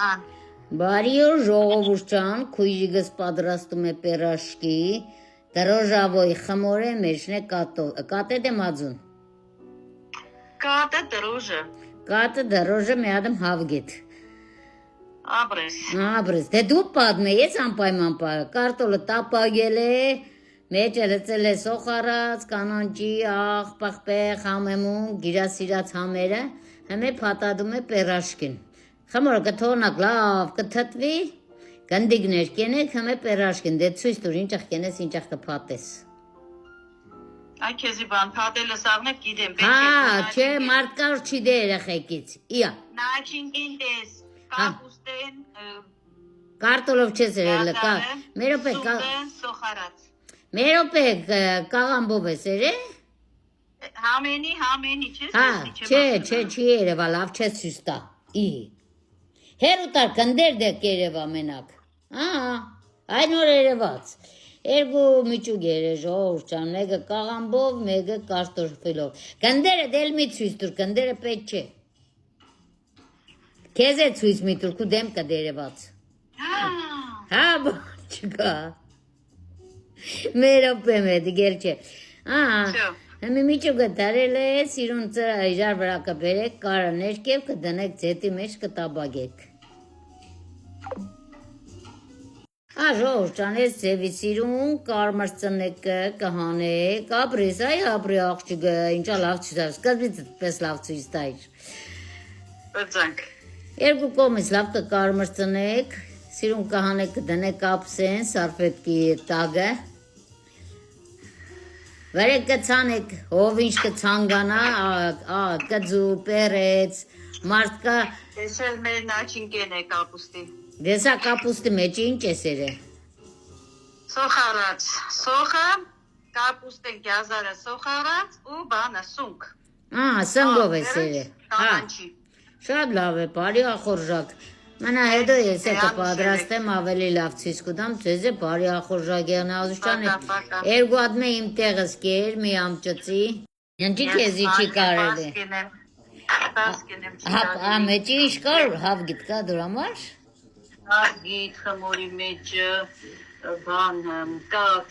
Ան։ Բարի օր ժողովուրդ ջան, քույրիկս պատրաստում է պերաշկի, դրոժավոյ խմորե մեջն է կատե դե մածուն։ Կատե դրոժը։ Կատե դրոժը մի ադմ հավգետ։ Աբրես։ Դե դու պատմես անպայման կարտոլը տապագել է, մեջը լցել է սոխարած, կանանջի, աղ, պախպեղ, համեմուն, գիրասիրած համերը, հմե փաթաթում է պերաշկին։ Խմորը կթողնակ լավ կթթվի, գնդիկներ կենեք, հմե պերաշկին, դե ցույց տուր ինչախ կենես, ինչախ կփաթես։ Այ քեզի բան փաթելը սաղնե գիտեմ, չէ, մարդկար չի դե երեխեքից։ Իա։ Նաչինքին տես, կապուստեն, կարտոլով չես երել, սոխարած։ Մերոպե կաղամբով ես երե։ Համենի, չես չի երևա, լավ չես ցույց տա։ Հերուտար կնդեր դեք երևա մենակ։ Այն որ երևաց։ Երկու միջուկ երե ժողովուրդ ջան, մեկը կաղամբով, մեկը կարտոֆիլով։ Կնդերը դել մի ցույց տուր, կնդերը պետք չէ։ Քեզ է ցույց մի տուր, քու դեմքը դերևաց։ Չկա։ Մերոպե մեդի գեր չէ։ Հմի միջուկը դարել է, սիրուն իրար վրա կբերեք, կարը ներքև կդնեք ձետի մեջ կտաբագեք։ Ժողովուրդ ջան, ես ձևի սիրուն, կարմիր ծնեկը կհանեք, ապրես, ապրի աղջիկը, ինչա լավ ցույց տայր, սկզբից պես լավ ցույց տայր։ Բծանք։ Երկու կողմից լավ կարմիր ծնեք, սիրուն կհանեք կդնեք կապսեն, սարֆետկի տագը։ Վերեք կցանեք, ով ինչ կցանգանա, կձու, պերեց, մարդկա։ Տեսել մեր նաչինքեն է կապուստի։ Դեսա կապուստի մեջ ինչ ես երե։ Սոխարած, սոխը, կապուստեն գազարը սոխարած ու բանը սունկ։ Սնգով ես երե։ Կանանչի։ Շատ լավ է, բարի ախորժակ։ Mənə հետո ես է կպադրաստեմ ավելի լավ ցույց կտամ, ձեզ է բարի ախորժակյան Ազուշյանը։ Երկու ադմե իմ տեղս կեր, մի ամճծի։ Ինչի քեզի չի կարել է։ Մեջի ինչ կար, հավգիտ կա դուր համար։ Հավգիտ, խմորի մեջը, բան, կատ։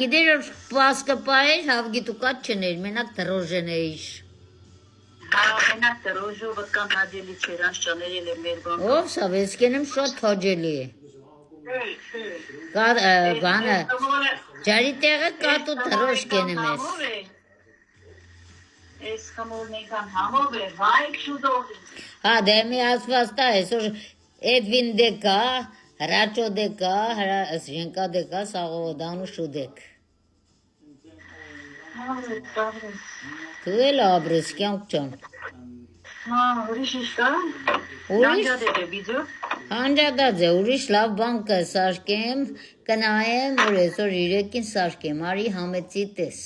Գիտեր որ պասկը պայր, հավգիտ ու կատ չներ, մենակ դրոժեն է իշ։ Մենակ դրոժովը կան հաջելի չեր, անց ճաներել է մեր բան։ Ով սավ, ես կենեմ շատ հաջելի է։ Բանը, ջարի տեղը կատ ու դրոժ կենեմ ես։ Ես խմորն էքան համով է, վայք շուդով։ Դե մի ասված տա ես, որ Էդվին դեկա, հրաչո դեկա, ժենկա դեկա, սաղովոդանու շուդեք։ Դու էլ աբրես կյանք ճան։ Ուրիշ ինչ կա։ Հանջադետ է բիձու։ Հանջադած է, ուրիշ լավ բան կսարկեմ, կնայեմ, որ այսօր իրեկին սարկեմ, արի համեցի տես։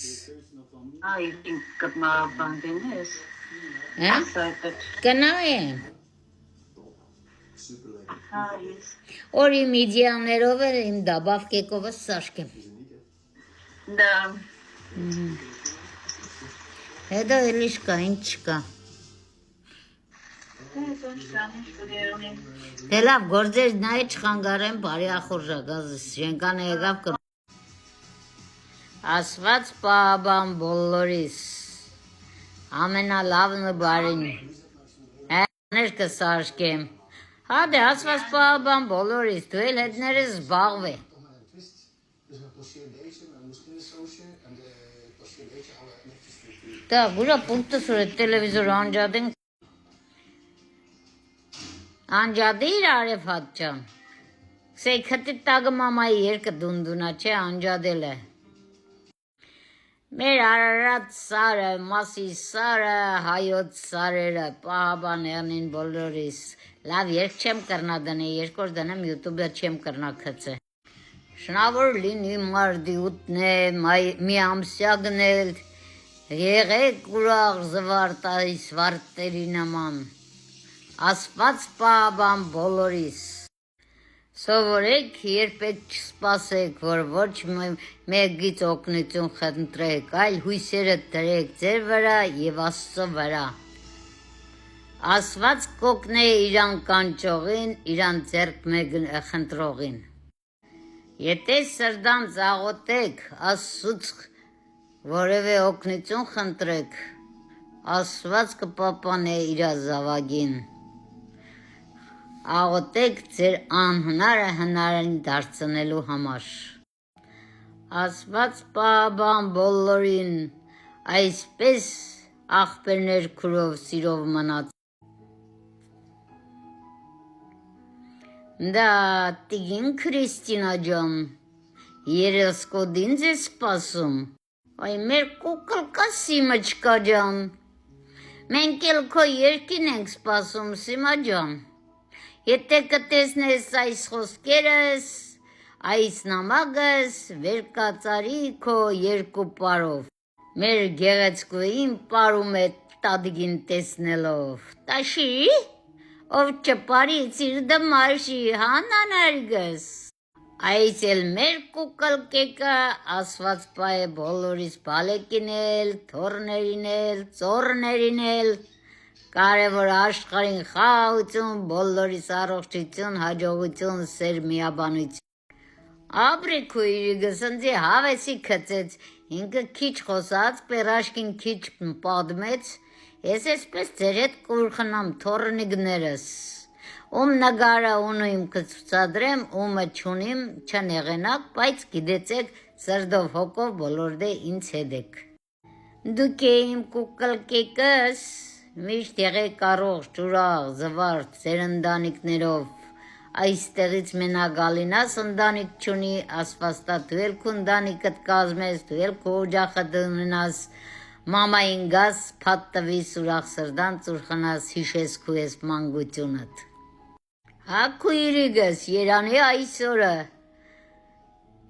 Ինչ կտնա բան դենես։ Կնայեմ։ Օրի միդիաներով է իմ դաբավ կեկովը սարկեմ։ Դա։ Հետո էլ ինչ կա, ինչ չկա։ Դե լավ, գործեր նայ չխանգարեմ, բարի ախորժակ, ազս ժենկանը եղավ կր։ Ասված պաբան բոլորիս, ամենալավն ու բարին, ներ կսարկեմ։ Դե ասված պաբան բոլորիս, դու էլ հետներս զբաղվ է։ Da, gura punta sobre televizor anjadın. Anjadır Arifat can. Say khatit tagmamayı yer ka dunduna çe anjadele. Mer ararat sara, masi sara, hayot sara, pahaban yanin boloris. Lav yer çem karna dane, yer kor danem YouTube'da çem karna khatse. Şnavur lini mardi utne, mi amsyagnel. Եղեք ուրախ զվարտայի սվարտերի նման, ասված պահաբան բոլորիս, սովորեք երբեք չսպասեք, որ ոչ մեկից օգնություն խնդրեք, այլ հույսերը դրեք ձեր վրա և Աստծո վրա, Ասված կոգն է իրան կանչողին, իրան ձեռք խնդրողին։ Եթե սրդանց աղոտեք, Աստծուց որևէ օգնություն խնդրեք, Աստված կպապանե իր զավակին։ Աղոտեք ձեր անհնարը հնարին դարձնելու համար։ Աստված պահաբան բոլորին, այսպես աղբերներ քուրով սիրով մնաց։ Դա տիգին Քրիստինա ջան, երեսկոդին ձեզ սպասում, այ մեր կուկլկա Սիմա չկա ջան, մենք էլ քո երկին ենք սպասում Սիմա ջան, եթե կտեսնես այս խոսքերս, այս նամակս, վեր կածարի քո երկու պարով, մեր գեղեցկուին պարում է տադգին տեսնելով, տաշի, ով չպարի ծիր դմարշի, հանանարգս, այս էլ մեր կուկլկեկը ասված պա է բոլորիս բալեկին էլ, թորներին էլ, ծորներին էլ, կարևոր աշխարհին խաղաղություն, բոլորիս առողջություն, հաջողություն, սեր միաբանություն։ Ապրի քույրիկս ընձի հավեսի քծեց, ինքը քիչ խոսած, պերաշկին քիչ պատմեց, ես այսպես ձեր հետ կուրխնամ թորնիկներս, ում նգարը ունույմ կցուցադրեմ, ումը չունիմ չնեղենակ, բայց գիտեցեք սրդով հոգով բոլոր դե ինձ հետ եք։ Դուք իմ կուկլկեկս, միշտ եղեք առողջ, ուրախ, զվարթ, ձեր ընտանիքներով, այստեղից մենակ ալինաս ընտանիք չունի, ասվածտա դու էլ քո ընտանիքդ կազմես, դու էլ քո օջախը դնաս, մամային գաս, փաթ տվիս ուրախ սրդանց ուրխնաս, հիշես քո ես մանկությունդ։ Հա քույրիկս, Երանի այսօրը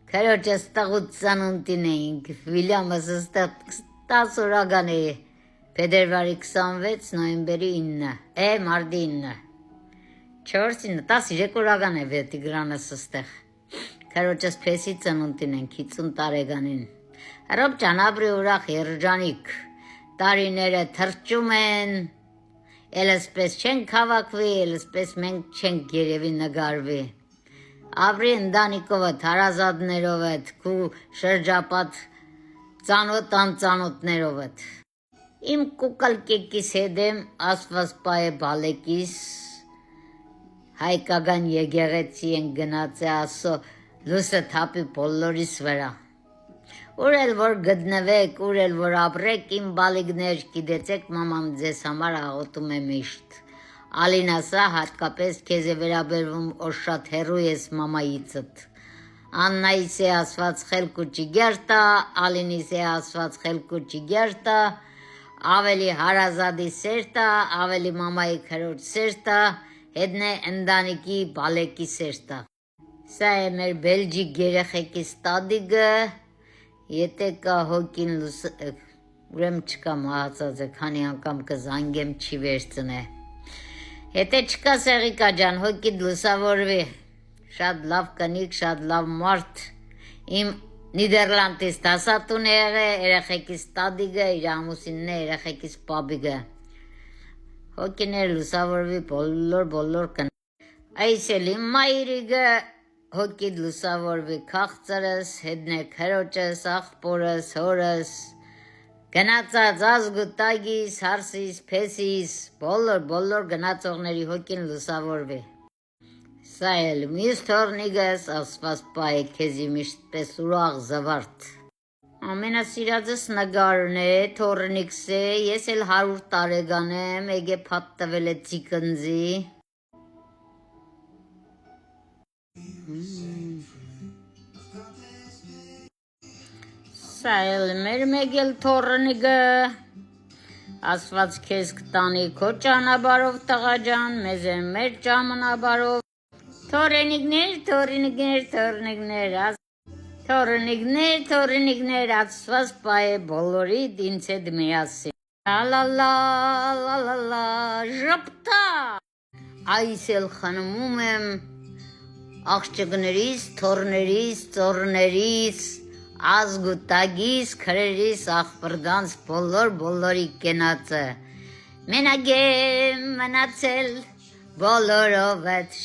քրոջս տաղուց ծանունտին էինք, Վիլյամս ստեղ 10 օրական է, փետրվարի 26 նոյեմբերի 9, մարտի 9, 13 օրական է Տիգրանս ստեղ, քրոջս փեսի ծանունտին ենք, 50 տարեկանին, հրոբ ճանապրի ուրախ երջանիկ, տարիները թրջում են, էլ ասպես չենք հավաքվի, էլ ասպես մենք չենք երևի նգարվի, ապրի ընտանիքովդ, հարազատներովդ, քու շրջապատ ծանոթ անծանոթներովդ, իմ կուկլկեկիս հետ եմ, ասված պա է բալեկիս, հայկական եկեղեցի են գնաց է ասո, լուսը թապի բոլորիս վրա, ուր էլ որ գտնվեք, ուր էլ որ ապրեք, իմ բալիկներ, գիտեցեք մաման ձեզ համար աղոտում է միշտ, Ալինասա հատկապես քեզ է վերաբերվում, որ շատ հեռու ես մամայիցդ, Աննայիս է ասված խելքու չիգերտա, Ալինիս է ասված խելքու չիգերտա, ավելի հարազատի սերտա, ավելի մամայի քրոջ սերտա, հետն է ընտանիքի բալեկի սերտա։ Սա է մեր Բելջիկ երեխեքի ստադիգը, եթե կա հոգին ուրեմ չկա մահացած է, քանի անգամ կզանգեմ չի վերցնե։ Եթե չկա սեղիկա ջան, հոգիդ լուսավորվի, շատ լավ կնիկ, շատ լավ մարդ, իմ Նիդերլանդից դասատուն է եղել, երեխեքիս տադիգը, իր ամուսինն է, երեխեքիս պաբիգը։ Հոգիներ լուսավորվի բոլոր կն։ Այս էլ իմ մայրիկը, հոգիդ լուսավորվի քաղցրս, հետն է քրոջս, աղբորս, հորս, գնացած ազգուտագիս, հարսիս, փեսիս, բոլոր գնացողների հոգին լուսավորվի։ Սա էլ միս թորնիկս, ասված պա է քեզի միշտ պես ուրախ զվարթ։ Ամենասիրածս նգարն է, թորնիկս է, ես էլ 100 տարեկան եմ, եգե փաթ տվել է ծիկնձի։ Սա էլ մեր մեկ էլ թորնիկը, ասված քեզ կտանի քո ճանապարհով տղա ջան, մեզ էլ մեր ճանապարհով։ Թորնիկներ, ասված պա է բոլորիդ ինձ հետ միասին։ Լալալա, ժպտա։ Այս էլ խնամում եմ աղջիկներից, թորներից, ծորներից, ազգուտագիս, քրերիս, աղբրդանց բոլորի կենացը։ Մենակ եմ մնացել բոլորով այդ